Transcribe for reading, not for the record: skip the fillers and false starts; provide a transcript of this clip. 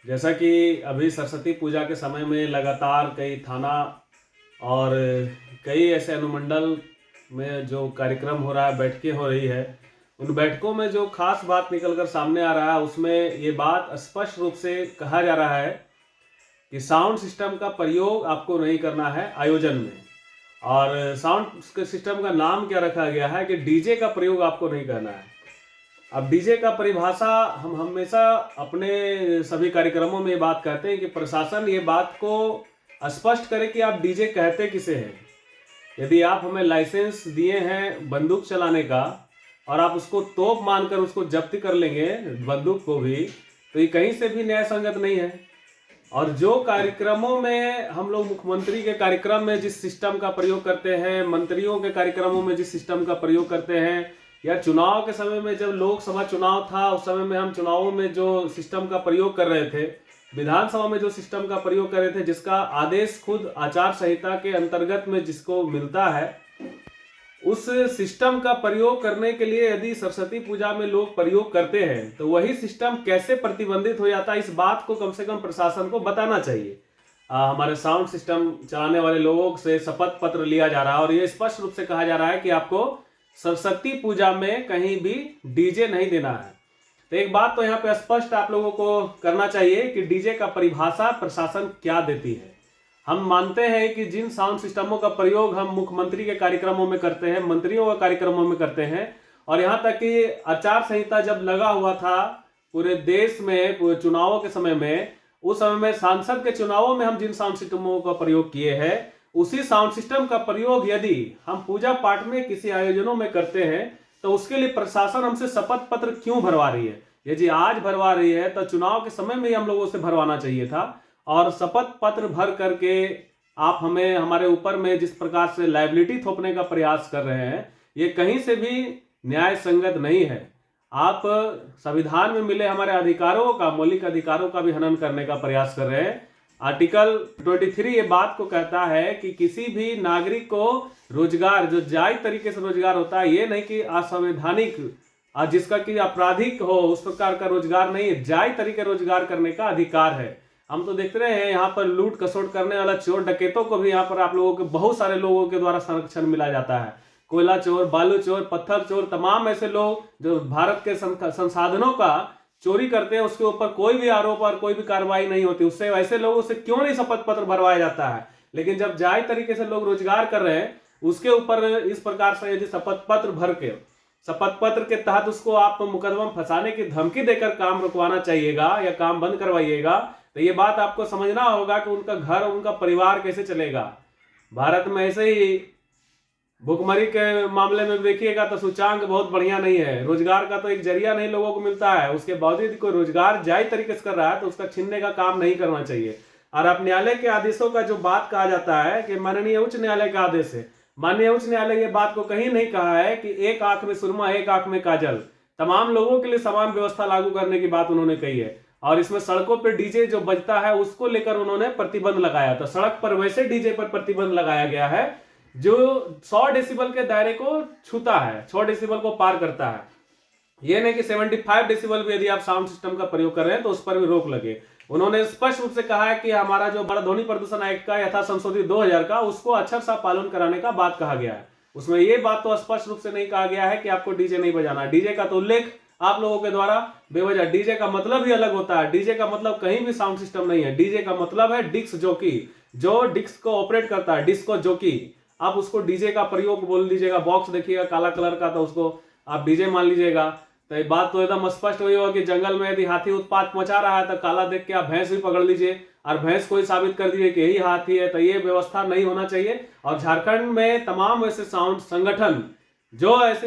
जैसा कि अभी सरस्वती पूजा के समय में लगातार कई थाना और कई ऐसे अनुमंडल में जो कार्यक्रम हो रहा है, बैठकें हो रही है, उन बैठकों में जो खास बात निकल कर सामने आ रहा है उसमें ये बात स्पष्ट रूप से कहा जा रहा है कि साउंड सिस्टम का प्रयोग आपको नहीं करना है आयोजन में। और साउंड सिस्टम का नाम क्या रखा गया है कि डीजे का प्रयोग आपको नहीं करना है। अब डीजे का परिभाषा हम हमेशा अपने सभी कार्यक्रमों में ये बात कहते हैं कि प्रशासन ये बात को स्पष्ट करे कि आप डीजे कहते किसे हैं। यदि आप हमें लाइसेंस दिए हैं बंदूक चलाने का और आप उसको तोप मानकर उसको जब्त कर लेंगे बंदूक को भी, तो ये कहीं से भी न्याय संगत नहीं है। और जो कार्यक्रमों में हम लोग मुख्यमंत्री के कार्यक्रम में जिस सिस्टम का प्रयोग करते हैं, मंत्रियों के कार्यक्रमों में जिस सिस्टम का प्रयोग करते हैं, या चुनाव के समय में जब लोकसभा चुनाव था उस समय में हम चुनावों में जो सिस्टम का प्रयोग कर रहे थे, विधानसभा में जो सिस्टम का प्रयोग कर रहे थे, जिसका आदेश खुद आचार संहिता के अंतर्गत में जिसको मिलता है, उस सिस्टम का प्रयोग करने के लिए यदि सरस्वती पूजा में लोग प्रयोग करते हैं तो वही सिस्टम कैसे प्रतिबंधित हो जाता है, इस बात को कम से कम प्रशासन को बताना चाहिए। हमारे साउंड सिस्टम चलाने वाले लोगों से शपथ पत्र लिया जा रहा है और ये स्पष्ट रूप से कहा जा रहा है कि आपको सरस्वती पूजा में कहीं भी डीजे नहीं देना है। तो एक बात तो यहाँ पे स्पष्ट आप लोगों को करना चाहिए कि डीजे का परिभाषा प्रशासन क्या देती है। हम मानते हैं कि जिन साउंड सिस्टमों का प्रयोग हम मुख्यमंत्री के कार्यक्रमों में करते हैं, मंत्रियों के कार्यक्रमों में करते हैं, और यहाँ तक कि आचार संहिता जब लगा हुआ था पूरे देश में पूरे चुनावों के समय में, उस समय में सांसद के चुनावों में हम जिन साउंड सिस्टमों का प्रयोग किए हैं, उसी साउंड सिस्टम का प्रयोग यदि हम पूजा पाठ में किसी आयोजनों में करते हैं तो उसके लिए प्रशासन हमसे शपथ पत्र क्यों भरवा रही है। यदि आज भरवा रही है तो चुनाव के समय में ही हम लोगों से भरवाना चाहिए था। और शपथ पत्र भर करके आप हमें हमारे ऊपर में जिस प्रकार से लायबिलिटी थोपने का प्रयास कर रहे हैं, ये कहीं से भी न्याय संगत नहीं है। आप संविधान में मिले हमारे अधिकारों का, मौलिक अधिकारों का भी हनन करने का प्रयास कर रहे हैं। आर्टिकल 23 ये बात को कहता है कि किसी भी नागरिक को रोजगार, जो जायज तरीके से रोजगार होता है, ये नहीं कि असंवैधानिक जिसका कि आपराधिक हो उस प्रकार का रोजगार नहीं है, जायज तरीके रोजगार करने का अधिकार है। हम तो देख रहे हैं यहाँ पर लूट खसोट करने वाला चोर डकैतों को भी यहाँ पर आप लोगों के बहुत सारे लोगों के द्वारा संरक्षण मिला जाता है। कोयला चोर, बालू चोर, पत्थर चोर, तमाम ऐसे लोग जो भारत के संसाधनों का चोरी करते हैं, उसके ऊपर कोई भी आरोप और कोई भी कार्रवाई नहीं होती। उससे ऐसे लोगों से क्यों नहीं शपथ पत्र भरवाया जाता है। लेकिन जब जायज तरीके से लोग रोजगार कर रहे हैं उसके ऊपर इस प्रकार से यदि शपथ पत्र भर के, शपथ पत्र के तहत उसको आप मुकदमा फंसाने की धमकी देकर काम रुकवाना चाहिएगा या काम बंद करवाइएगा, तो ये बात आपको समझना होगा कि उनका घर, उनका परिवार कैसे चलेगा। भारत में ऐसे ही भुखमरी के मामले में देखिएगा तो सूचांक बहुत बढ़िया नहीं है। रोजगार का तो एक जरिया नहीं लोगों को मिलता है, उसके बावजूद कोई रोजगार जायज तरीके से कर रहा है तो उसका छीनने का काम नहीं करना चाहिए। और अब न्यायालय के आदेशों का जो बात कहा जाता है कि माननीय उच्च न्यायालय का आदेश है, माननीय उच्च न्यायालय ये बात को कहीं नहीं कहा है कि एक आंख में सुरमा एक आंख में काजल, तमाम लोगों के लिए समान व्यवस्था लागू करने की बात उन्होंने कही है। और इसमें सड़कों पर डीजे जो बजता है उसको लेकर उन्होंने प्रतिबंध लगाया। तो सड़क पर वैसे डीजे पर प्रतिबंध लगाया गया है जो 100 डेसिबल के दायरे को छूता है, 100 डेसिबल को पार करता है। ये नहीं कि 75 डेसिबल भी यदि आप साउंड सिस्टम का प्रयोग कर रहे हैं तो उस पर भी रोक लगे। उन्होंने स्पष्ट रूप से कहा है कि हमारा जो बड़ा ध्वनि प्रदूषण एक्ट का यथा संशोधित 2000 का, उसको अक्षर सा पालन कराने का बात कहा गया है। उसमें ये बात तो स्पष्ट रूप से नहीं कहा गया है कि आपको डीजे नहीं बजाना। डीजे का तो उल्लेख आप लोगों के द्वारा बेवजह, डीजे का मतलब ही अलग होता है। डीजे का मतलब कहीं भी साउंड सिस्टम नहीं है। डीजे का मतलब है डिस्क जॉकी, जो डिस्क को ऑपरेट करता है, डिस्को जॉकी। आप उसको डीजे का प्रयोग बोल दीजिएगा। बॉक्स देखिएगा काला कलर का तो उसको आप डीजे मान लीजिएगा। तो ये बात तो एकदम स्पष्ट हुई होगा कि जंगल में यदि हाथी उत्पात मचा रहा है तो काला देख के आप भैंस भी पकड़ लीजिए और भैंस को ही साबित कर दीजिए कि यही हाथी है। तो ये व्यवस्था नहीं होना चाहिए। और झारखंड में तमाम ऐसे साउंड संगठन जो ऐसे